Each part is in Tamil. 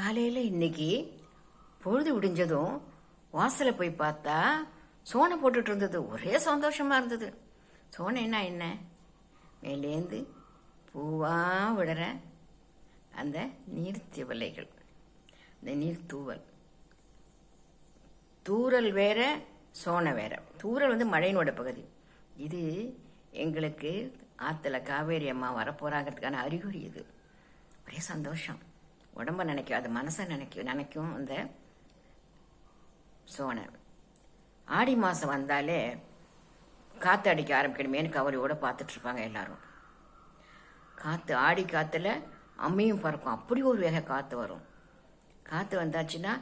காலையில் இன்னைக்கு பொழுது விடிஞ்சதும் வாசலை போய் பார்த்தா சோனை போட்டுட்டு இருந்தது. ஒரே சந்தோஷமா இருந்தது. சோனைன்னா என்ன? மேலேந்து பூவா விடுற அந்த நீர்த்திவலைகள், இந்த நீர் தூவல். தூறல் வேற, சோனை வேற. தூறல் மழையினோட பகுதி. இது எங்களுக்கு ஆத்துல காவேரி அம்மா வரப்போறாங்கிறதுக்கான அறிகுறி. இது ஒரே சந்தோஷம். உடம்ப நினைக்கும், அது மனசை நினைக்கும் அந்த சோனை. ஆடி மாசம் வந்தாலே காத்து அடிக்க ஆரம்பிக்கணுமேனு கவலையோட பார்த்துட்டு இருப்பாங்க எல்லாரும். காத்து, ஆடி காத்துல அம்மியும் பறக்கும். அப்படி ஒரு வேக காத்து வரும். காத்து வந்தாச்சுன்னா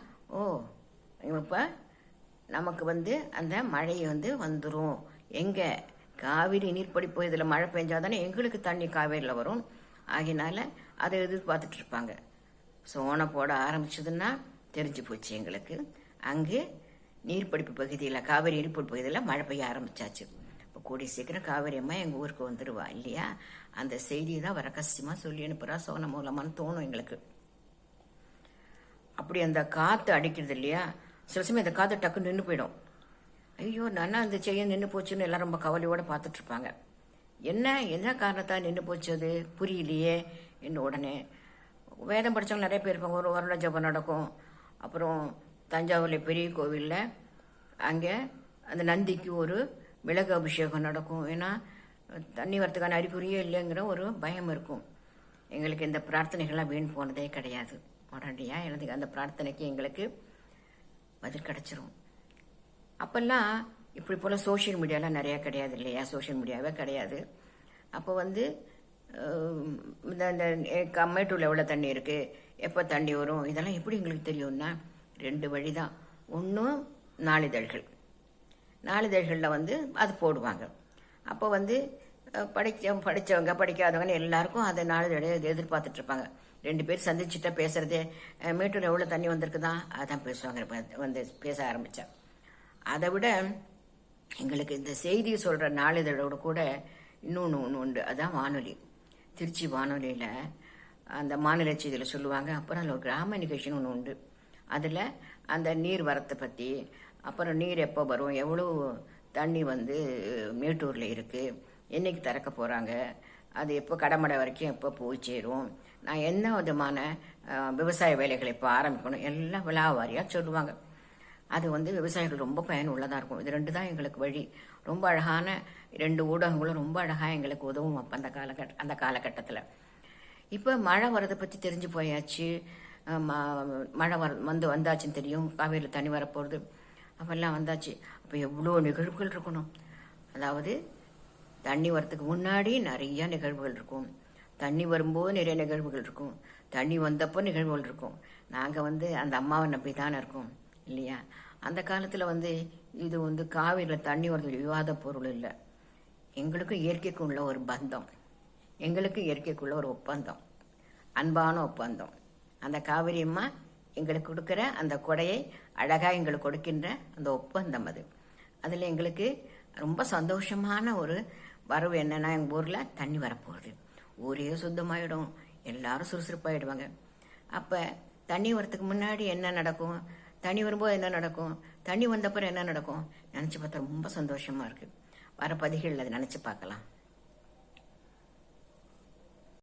இப்ப நமக்கு அந்த மழை வந்துடும். எங்க காவிரி நீர்ப்படிப்பு இதுல மழை பெஞ்சாதானே எங்களுக்கு தண்ணி காவேரியில் வரும். ஆகினால அதை எதிர்பார்த்துட்டு இருப்பாங்க. சோனை போட ஆரம்பிச்சதுன்னா தெரிஞ்சு போச்சு எங்களுக்கு. அங்கு நீர்ப்படிப்பு பகுதியில், காவேரி நீர்ப்படிப்பு பகுதியில் மழை பெய்ய ஆரம்பிச்சாச்சு. இப்போ கூடிய சீக்கிரம் காவேரி அம்மா எங்கள் ஊருக்கு வந்துடுவா இல்லையா? அந்த செய்தியை தான் ரகசியமாக சொல்லி அனுப்புகிறா சோனை மூலமானு தோணும் எங்களுக்கு. அப்படி அந்த காற்று அடிக்கிறது இல்லையா, சில சமயம் அந்த காற்று டக்கு நின்று போயிடும். ஐயோ நானா அந்த செய்ய நின்று போச்சுன்னு எல்லாம் ரொம்ப கவலையோடு பார்த்துட்டு இருப்பாங்க. என்ன காரணத்தான் நின்று போச்சு அது புரியலையே என்ன. உடனே வேதம் படித்தவங்க நிறைய பேர் இருப்பாங்க. ஒரு வருட ஜபம் நடக்கும். அப்புறம் தஞ்சாவூரில் பெரிய கோவிலில் அங்கே அந்த நந்திக்கு ஒரு மிளகு அபிஷேகம் நடக்கும். ஏன்னா தண்ணி வரத்துக்கான அறிகுறியே இல்லைங்கிற ஒரு பயம் இருக்கும் எங்களுக்கு. இந்த பிரார்த்தனைகள்லாம் வீண் போனதே கிடையாது. உடனடியாக எனக்கு அந்த பிரார்த்தனைக்கு எங்களுக்கு பதில் கிடச்சிரும். அப்பெல்லாம் இப்படி போல் சோஷியல் மீடியாலாம் நிறையா கிடையாது இல்லையா? சோஷியல் மீடியாவே கிடையாது. அப்போ இந்த மேட்டூரில் எவ்வளோ தண்ணி இருக்குது, எப்போ தண்ணி வரும், இதெல்லாம் எப்படி எங்களுக்கு தெரியும்னா 2 வழி தான். ஒன்றும் நாளிதழ்களில் அது போடுவாங்க. அப்போ படித்தவங்க படிக்காதவங்க எல்லாருக்கும் அதை நாளிதழை எதிர்பார்த்துட்டு இருப்பாங்க. 2 பேர் சந்திச்சுட்டா பேசுறதே மேட்டூர் எவ்வளோ தண்ணி வந்திருக்குதான் அதான் பேசுவாங்க. பேச ஆரம்பித்தா அதை விட எங்களுக்கு இந்த செய்தி சொல்கிற நாளிதழோடு கூட இன்னொன்று உண்டு. அதான் வானொலி. திருச்சி வானொலியில் அந்த மாநில செய்தியில் சொல்லுவாங்க. அப்புறம் அதில் ஒரு கிராம நிகழ்ச்சின்னு ஒன்று உண்டு. அதில் அந்த நீர் வரத்தை பற்றி, அப்புறம் நீர் எப்போ வரும், எவ்வளோ தண்ணி மேட்டூரில் இருக்குது, என்னைக்கு திறக்க போகிறாங்க, அது எப்போ கடமடை வரைக்கும் எப்போ போய் சேரும், நான் என்ன விதமான விவசாய வேலைகளை இப்போ ஆரம்பிக்கணும், எல்லாம் விழாவாரியாக சொல்லுவாங்க. அது விவசாயிகள் ரொம்ப பயனுள்ளதாக இருக்கும். இது 2 தான் எங்களுக்கு வழி. ரொம்ப அழகான 2 ஊடகங்களும் ரொம்ப அழகாக எங்களுக்கு உதவும் அப்போ அந்த காலகட்டத்தில். இப்போ மழை வரதை பற்றி தெரிஞ்சு போயாச்சு. மழை வந்தாச்சுன்னு தெரியும். காவேரியில் தண்ணி வரப்போகிறது அப்பெல்லாம் வந்தாச்சு. அப்போ எவ்வளோ நிகழ்வுகள் இருக்கணும். அதாவது தண்ணி வரத்துக்கு முன்னாடி நிறைய நிகழ்வுகள் இருக்கும். தண்ணி வரும்போது நிறைய நிகழ்வுகள் இருக்கும். தண்ணி வந்தப்போ நிகழ்வுகள் இருக்கும். நாங்கள் அந்த அம்மாவை நம்பி தானே இருக்கோம் இல்லையா? அந்த காலத்தில் இது காவிரியில் தண்ணி வரது விவாத பொருள் இல்லை. எங்களுக்கும் இயற்கைக்கும் உள்ள ஒரு பந்தம், எங்களுக்கு இயற்கைக்குள்ள ஒரு ஒப்பந்தம், அன்பான ஒப்பந்தம். அந்த காவிரி அம்மா எங்களுக்கு கொடுக்குற அந்த கொடையை அழகாக எங்களுக்கு கொடுக்கின்ற அந்த ஒப்பந்தம் அது. அதில் எங்களுக்கு ரொம்ப சந்தோஷமான ஒரு வரவு என்னன்னா, எங்கள் ஊரில் தண்ணி வரப்போகுது, ஊரே சுத்தமாயிடும், எல்லாரும் சுறுசுறுப்பாயிடுவாங்க. அப்போ தண்ணி வரத்துக்கு முன்னாடி என்ன நடக்கும், தண்ணி வரும்போது என்ன நடக்கும், தண்ணி வந்தப்பறம் என்ன நடக்கும் நினச்சி பார்த்தா ரொம்ப சந்தோஷமாக இருக்குது. வர பதிகளில் அதை நினச்சி பார்க்கலாம்.